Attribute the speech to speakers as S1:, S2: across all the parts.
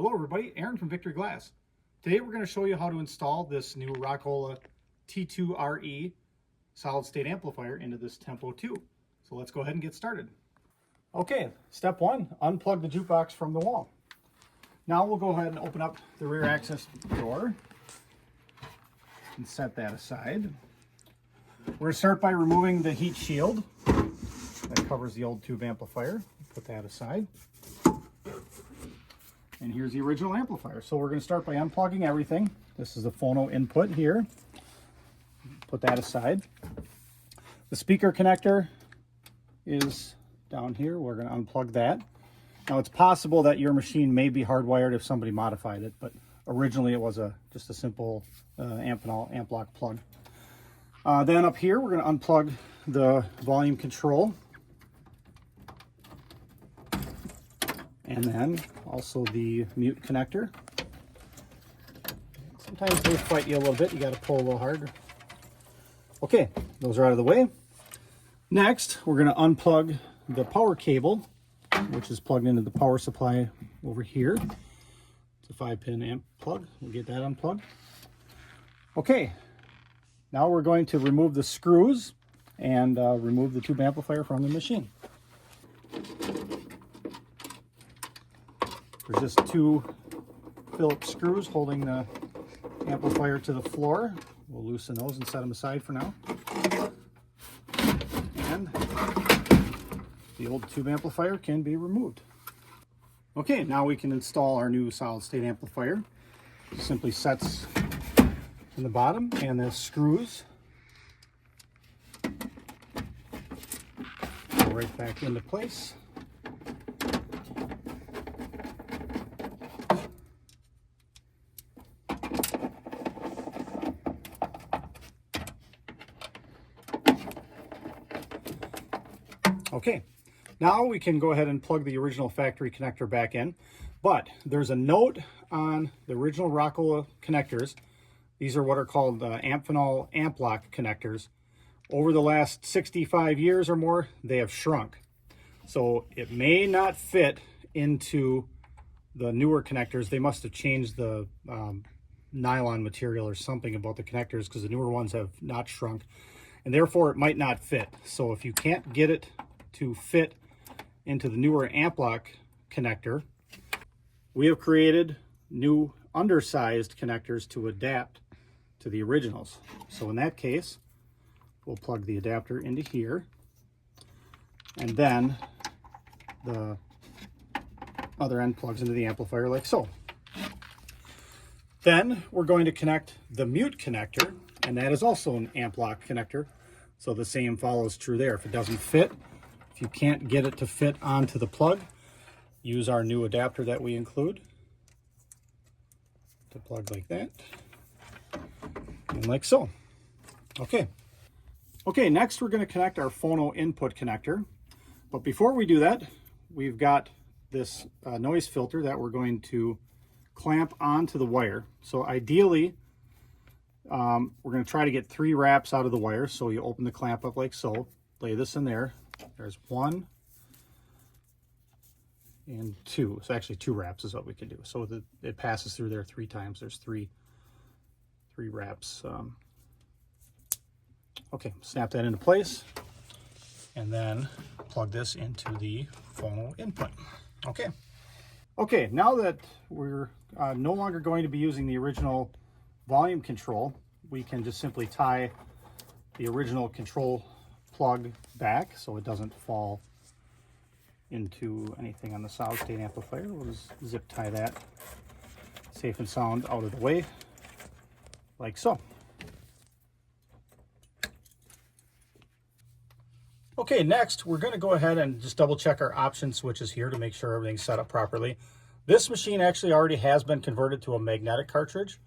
S1: Hello everybody, Aaron from Victory Glass. Today we're going to show you how to install this new Rock-Ola T2RE solid state amplifier into this Tempo 2. So let's go ahead and get started. Okay, step one, unplug the jukebox from the wall. Now we'll go ahead and open up the rear access door and set that aside. We're going to start by removing the heat shield that covers the old tube amplifier. Put that aside. And here's the original amplifier. So we're going to start by unplugging everything. This is the phono input here. Put that aside. The speaker connector is down here. We're going to unplug that. Now it's possible that your machine may be hardwired if somebody modified it, but originally it was just a simple amp lock plug. Then up here we're going to unplug the volume control. And then also the mute connector. Sometimes they fight you a little bit. You got to pull a little harder. Okay, those are out of the way. Next, we're going to unplug the power cable, which is plugged into the power supply over here. It's a 5-pin amp plug. We'll get that unplugged. Okay, now we're going to remove the screws and remove the tube amplifier from the machine. There's just two Phillips screws holding the amplifier to the floor. We'll loosen those and set them aside for now. And the old tube amplifier can be removed. Okay, now we can install our new solid state amplifier. It simply sets in the bottom and the screws go right back into place. Okay, now we can go ahead and plug the original factory connector back in, but there's a note on the original Rock-Ola connectors. These are what are called Amphenol amp lock connectors. Over the last 65 years or more, they have shrunk. So it may not fit into the newer connectors. They must have changed the nylon material or something about the connectors because the newer ones have not shrunk, and therefore it might not fit. So if you can't get it to fit into the newer amp lock connector, we have created new undersized connectors to adapt to the originals. So in that case, we'll plug the adapter into here, and then the other end plugs into the amplifier like so. Then we're going to connect the mute connector, and that is also an amp lock connector. So the same follows true there. If it doesn't fit, if you can't get it to fit onto the plug, use our new adapter that we include to plug like that and like so. Okay, next we're going to connect our phono input connector. But before we do that, we've got this noise filter that we're going to clamp onto the wire. So ideally, we're going to try to get 3 wraps out of the wire. So you open the clamp up like so, lay this in there. There's 1 and 2. So actually 2 wraps is what we can do. So it passes through there 3 times. There's three wraps. Okay, snap that into place, and then plug this into the phono input. Okay, now that we're no longer going to be using the original volume control, we can just simply tie the original control plug back so it doesn't fall into anything on the solid state amplifier. We'll just zip tie that safe and sound out of the way like so. Okay, next we're going to go ahead and just double check our option switches here to make sure everything's set up properly. This machine actually already has been converted to a magnetic cartridge.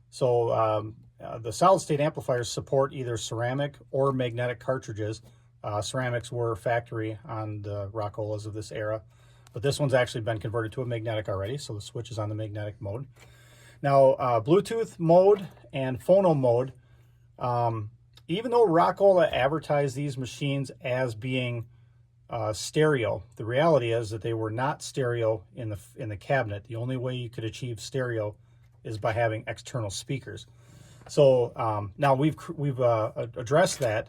S1: So the solid state amplifiers support either ceramic or magnetic cartridges. Ceramics were factory on the Rock-Olas of this era, but this one's actually been converted to a magnetic already, so the switch is on the magnetic mode. Now, Bluetooth mode and phono mode, even though Rock-Ola advertised these machines as being stereo. The reality is that they were not stereo in the cabinet. The only way you could achieve stereo is by having external speakers. So now we've addressed that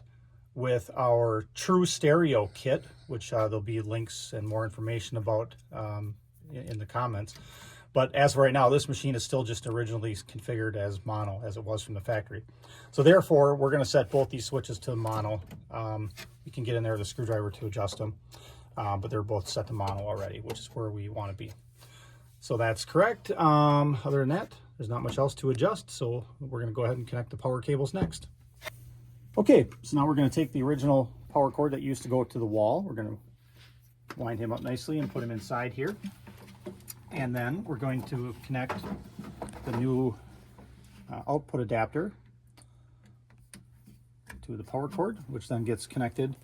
S1: with our true stereo kit, which there'll be links and more information about in the comments. But as of right now, this machine is still just originally configured as mono, as it was from the factory. So therefore, we're going to set both these switches to mono. You can get in there with a screwdriver to adjust them, but they're both set to mono already, which is where we want to be. So that's correct. Other than that, there's not much else to adjust, so we're going to go ahead and connect the power cables next. Okay, so now we're going to take the original power cord that used to go to the wall. We're going to wind him up nicely and put him inside here. And then we're going to connect the new output adapter to the power cord, which then gets connected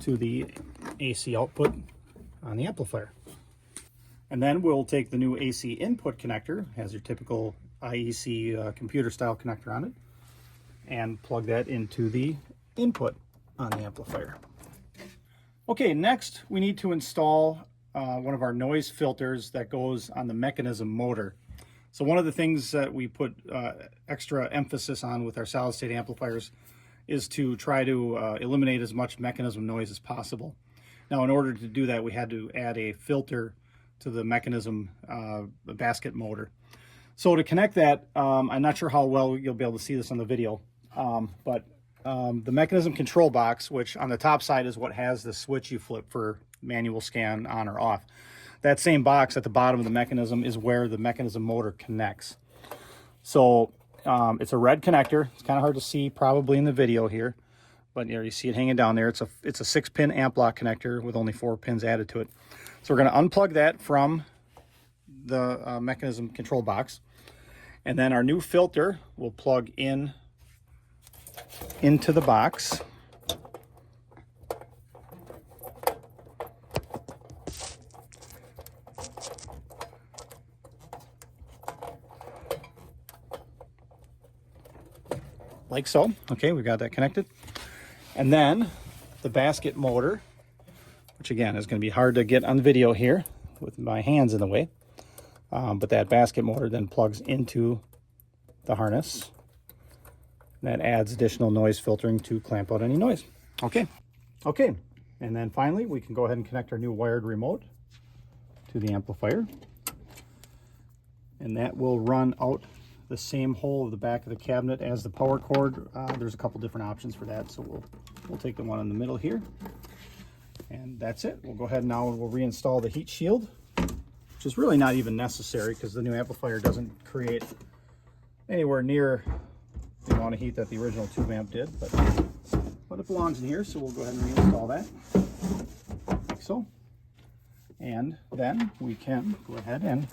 S1: to the AC output on the amplifier. And then we'll take the new AC input connector, has your typical IEC computer style connector on it, and plug that into the input on the amplifier. Okay, next we need to install one of our noise filters that goes on the mechanism motor. So one of the things that we put extra emphasis on with our solid state amplifiers is to try to eliminate as much mechanism noise as possible. Now, in order to do that, we had to add a filter to the mechanism basket motor. So to connect that, I'm not sure how well you'll be able to see this on the video, but the mechanism control box, which on the top side is what has the switch you flip for manual scan on or off. That same box at the bottom of the mechanism is where the mechanism motor connects. So it's a red connector. It's kind of hard to see probably in the video here, but you see it hanging down there. It's a 6-pin amp block connector with only 4 pins added to it. So we're going to unplug that from the mechanism control box, and then our new filter will plug in into the box. Like so. Okay, we've got that connected. And then the basket motor, which again is going to be hard to get on video here with my hands in the way, but that basket motor then plugs into the harness. That adds additional noise filtering to clamp out any noise. Okay, and then finally we can go ahead and connect our new wired remote to the amplifier, and that will run out the same hole of the back of the cabinet as the power cord. There's a couple different options for that, so we'll take the one in the middle here, and that's it. We'll go ahead now and we'll reinstall the heat shield, which is really not even necessary because the new amplifier doesn't create anywhere near the amount of heat that the original tube amp did, but it belongs in here, so we'll go ahead and reinstall that like so, and then we can go ahead and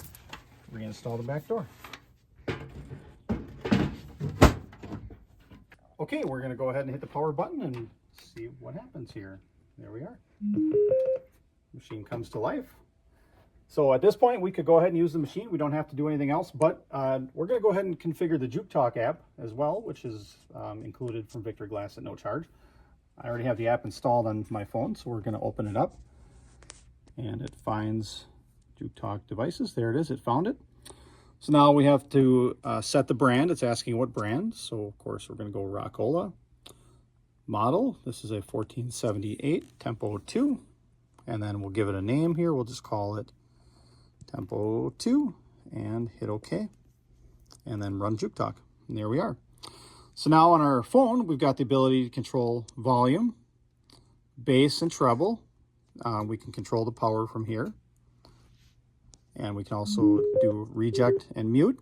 S1: reinstall the back door. Okay, we're going to go ahead and hit the power button and see what happens here. There we are. Machine comes to life. So at this point, we could go ahead and use the machine. We don't have to do anything else, but we're going to go ahead and configure the JukeTalk app as well, which is included from Victory Glass at no charge. I already have the app installed on my phone, so we're going to open it up. And it finds JukeTalk devices. There it is. It found it. So now we have to set the brand. It's asking what brand. So of course we're going to go Rock-Ola. Model, this is a 1478 Tempo 2. And then we'll give it a name here. We'll just call it Tempo 2 and hit OK. And then run JukeTalk. And there we are. So now on our phone, we've got the ability to control volume, bass, and treble. We can control the power from here. And we can also do reject and mute.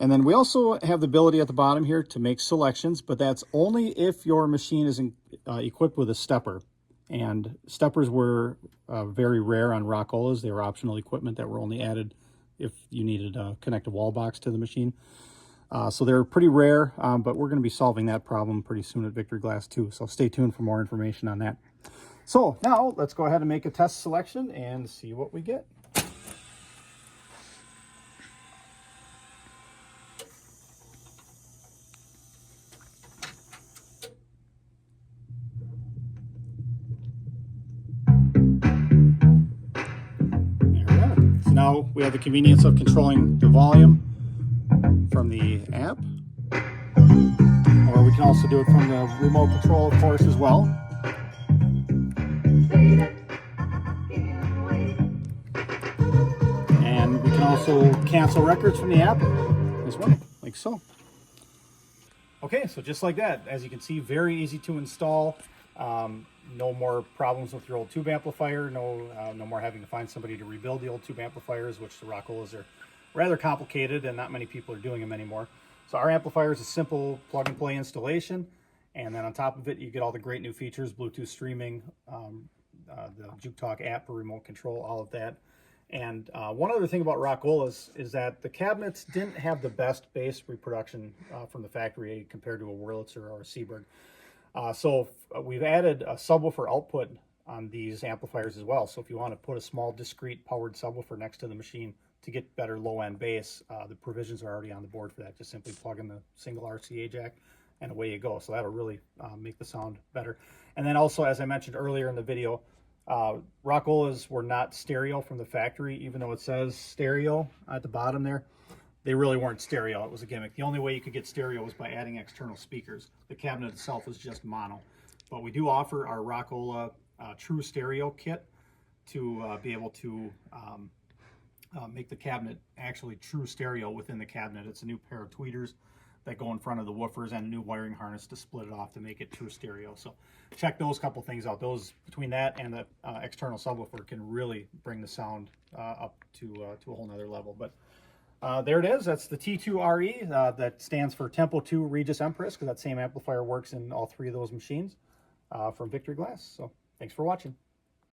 S1: And then we also have the ability at the bottom here to make selections, but that's only if your machine is equipped with a stepper. And steppers were very rare on Rock-Olas. They were optional equipment that were only added if you needed to connect a wall box to the machine. So they're pretty rare, but we're going to be solving that problem pretty soon at Victory Glass too. So stay tuned for more information on that. So now let's go ahead and make a test selection and see what we get. now we have the convenience of controlling the volume from the amp, or we can also do it from the remote control, of course, as well. And we can also cancel records from the app as well, like so. Okay, so just like that, as you can see, very easy to install. No more problems with your old tube amplifier. No more having to find somebody to rebuild the old tube amplifiers, which the Rock-Olas are rather complicated and not many people are doing them anymore. So our amplifier is a simple plug and play installation, and then on top of it you get all the great new features: Bluetooth streaming, the JukeTalk app for remote control, all of that. And one other thing about Rock-Olas is that the cabinets didn't have the best bass reproduction from the factory compared to a Wurlitzer or a Seeburg. So we've added a subwoofer output on these amplifiers as well. So if you want to put a small discrete powered subwoofer next to the machine to get better low-end bass, the provisions are already on the board for that. Just simply plug in the single RCA jack and away you go. So that'll really make the sound better. And then also, as I mentioned earlier in the video, Rock-Olas were not stereo from the factory, even though it says stereo at the bottom there. They really weren't stereo. It was a gimmick. The only way you could get stereo was by adding external speakers. The cabinet itself was just mono. But we do offer our Rock-Ola true stereo kit to be able to make the cabinet actually true stereo within the cabinet. It's a new pair of tweeters that go in front of the woofers and a new wiring harness to split it off to make it true stereo. So check those couple things out. Those, between that and the external subwoofer, can really bring the sound up to a whole nother level. But there it is. That's the T2RE. That stands for Tempo 2 Regis Empress, because that same amplifier works in all three of those machines from Victory Glass. So thanks for watching.